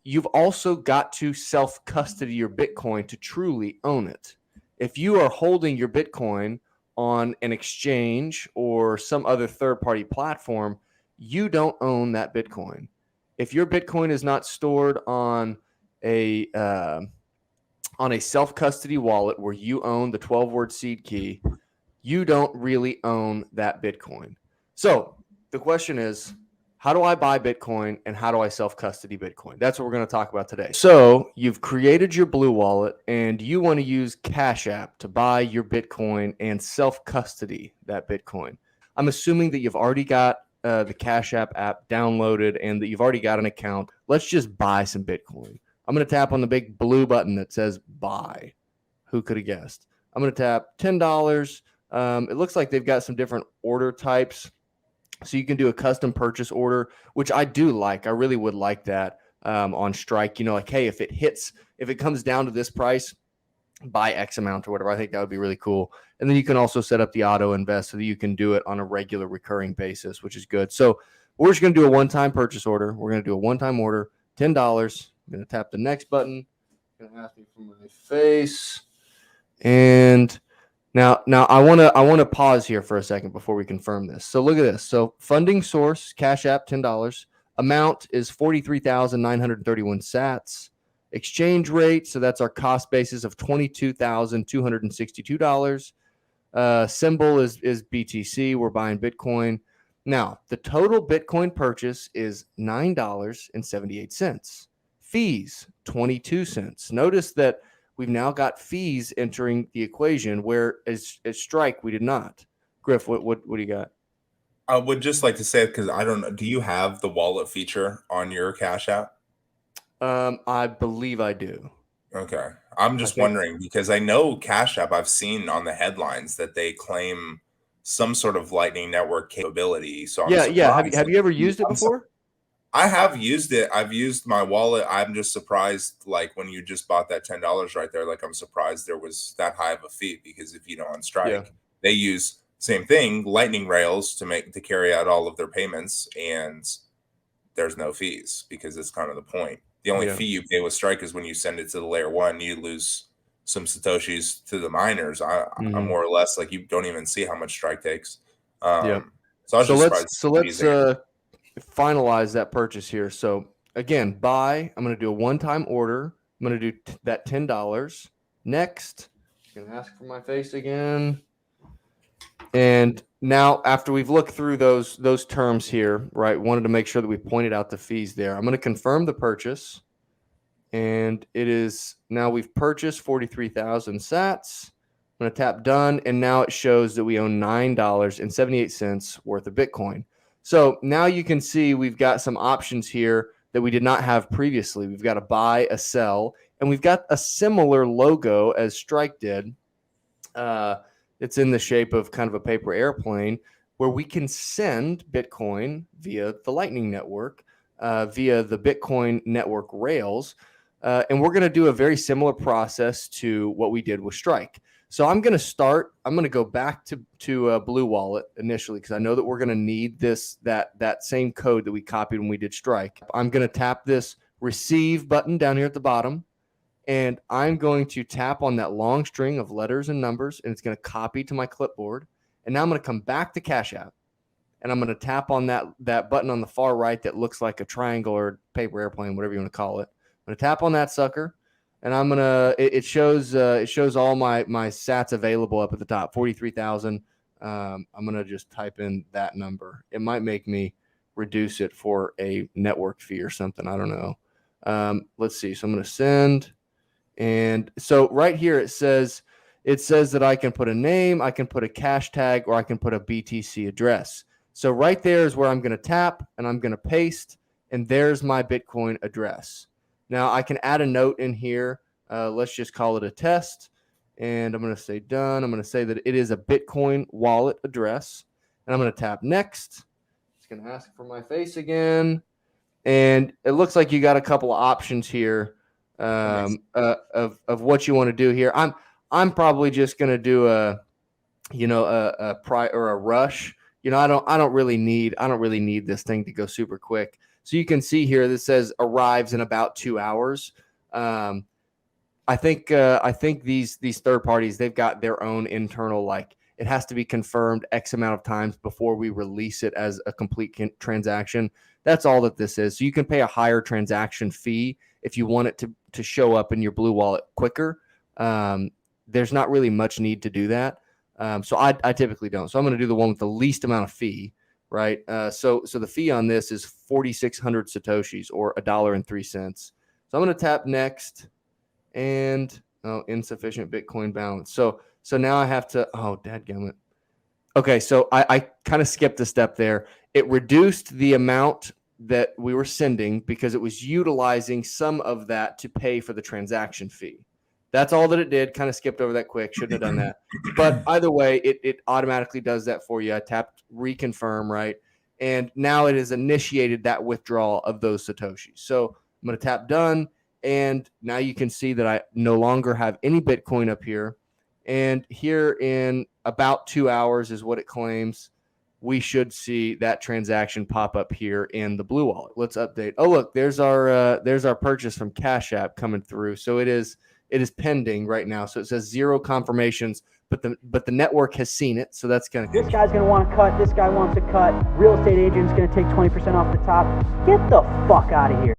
you've also got to self-custody your Bitcoin to truly own it. If you are holding your Bitcoin on an exchange or some other third-party platform, you don't own that Bitcoin. If your Bitcoin is not stored on a self-custody wallet where you own the 12-word seed key, you don't really own that Bitcoin. So the question is, how do I buy Bitcoin and how do I self-custody Bitcoin? That's what we're going to talk about today. So you've created your Blue Wallet and you want to use CashApp to buy your Bitcoin and self-custody that Bitcoin. I'm assuming that you've already got the CashApp app downloaded and that you've already got an account. Let's just buy some Bitcoin. I'm going to tap on the big blue button that says buy. Who could have guessed? I'm going to tap $10. It looks like they've got some different order types. So you can do a custom purchase order, which I do like. I really would like that on Strike. Like, hey, if it comes down to this price, buy X amount or whatever. I think that would be really cool. And then you can also set up the auto invest so that you can do it on a regular recurring basis, which is good. So we're just going to do a one-time purchase order. We're going to do a one-time order, $10. I'm going to tap the next button. It's going to ask me for my face. And now I want to pause here for a second before we confirm this. So look at this. So funding source, Cash App, $10. Amount is 43,931 sats. Exchange rate, so that's our cost basis of $22,262. Symbol is BTC. We're buying Bitcoin. Now, the total Bitcoin purchase is $9.78. Fees, 22 cents. Notice that we've now got fees entering the equation, where as Strike, we did not. Griff, what do you got? I would just like to say, because I don't know, do you have the wallet feature on your Cash App? I believe I do. Okay. I'm just wondering because I know Cash App, I've seen on the headlines that they claim some sort of Lightning Network capability. So I'm surprised. Yeah. Have you ever used it before? I have used it. I've used my wallet. I'm just surprised, like when you just bought that $10 right there, like I'm surprised there was that high of a fee, because if you know on Strike, they use same thing, Lightning rails to carry out all of their payments, and there's no fees because it's kind of the point. The only fee you pay with Strike is when you send it to the layer one, you lose some Satoshis to the miners. I'm more or less like, you don't even see how much Strike takes. So let's finalize that purchase here. So again, buy, I'm going to do a one-time order. I'm going to do that $10. Next, I'm going to ask for my face again. And now, after we've looked through those terms here, right, wanted to make sure that we pointed out the fees there. I'm going to confirm the purchase. And it is now we've purchased 43,000 sats. I'm going to tap done. And now it shows that we own $9.78 worth of Bitcoin. So now you can see we've got some options here that we did not have previously. We've got a buy, a sell, and we've got a similar logo as Strike did. It's in the shape of kind of a paper airplane, where we can send Bitcoin via the Lightning Network, via the Bitcoin Network rails. And we're going to do a very similar process to what we did with Strike. So I'm going to go back to Blue Wallet initially, because I know that we're going to need that same code that we copied when we did Strike. I'm going to tap this receive button down here at the bottom, and I'm going to tap on that long string of letters and numbers, and it's going to copy to my clipboard. And now I'm going to come back to Cash App, and I'm going to tap on that button on the far right that looks like a triangle or paper airplane, whatever you want to call it. I'm going to tap on that sucker, and I'm going to it shows all my sats available up at the top, 43,000. I'm going to just type in that number. It might make me reduce it for a network fee or something. I don't know. Let's see. So I'm going to send. And so right here it says that I can put a name, I can put a cash tag, or I can put a BTC address. So right there is where I'm going to tap, and I'm going to paste, and there's my Bitcoin address. Now I can add a note in here. Let's just call it a test, and I'm going to say done. I'm going to say that it is a Bitcoin wallet address, and I'm going to tap next. It's going to ask for my face again, and it looks like you got a couple of options here. Of what you want to do here. I'm probably just going to do a rush. I don't really need this thing to go super quick. So you can see here that says arrives in about 2 hours. I think these third parties, they've got their own internal, like, it has to be confirmed X amount of times before we release it as a complete transaction. That's all that this is. So you can pay a higher transaction fee if you want it to show up in your Blue Wallet quicker. There's not really much need to do that. So I typically don't. So I'm going to do the one with the least amount of fee, right? So the fee on this is 4,600 Satoshis, or $1.03. So I'm going to tap next, and insufficient Bitcoin balance. So now I have to, dadgummit. Okay, so I kind of skipped a step there. It reduced the amount that we were sending because it was utilizing some of that to pay for the transaction fee. That's all that it did. Kind of skipped over that quick. Shouldn't have done that. But either way, it automatically does that for you. I tapped reconfirm, right? And now it has initiated that withdrawal of those Satoshis. So I'm going to tap done. And now you can see that I no longer have any Bitcoin up here. And here in about 2 hours is what it claims. We should see that transaction pop up here in the Blue Wallet. Let's update. Oh, look, there's our purchase from CashApp coming through. So it is pending right now. So it says 0 confirmations, but the network has seen it. So that's kind of This guy's going to want to cut. This guy wants to cut. Real estate agent's going to take 20% off the top. Get the fuck out of here.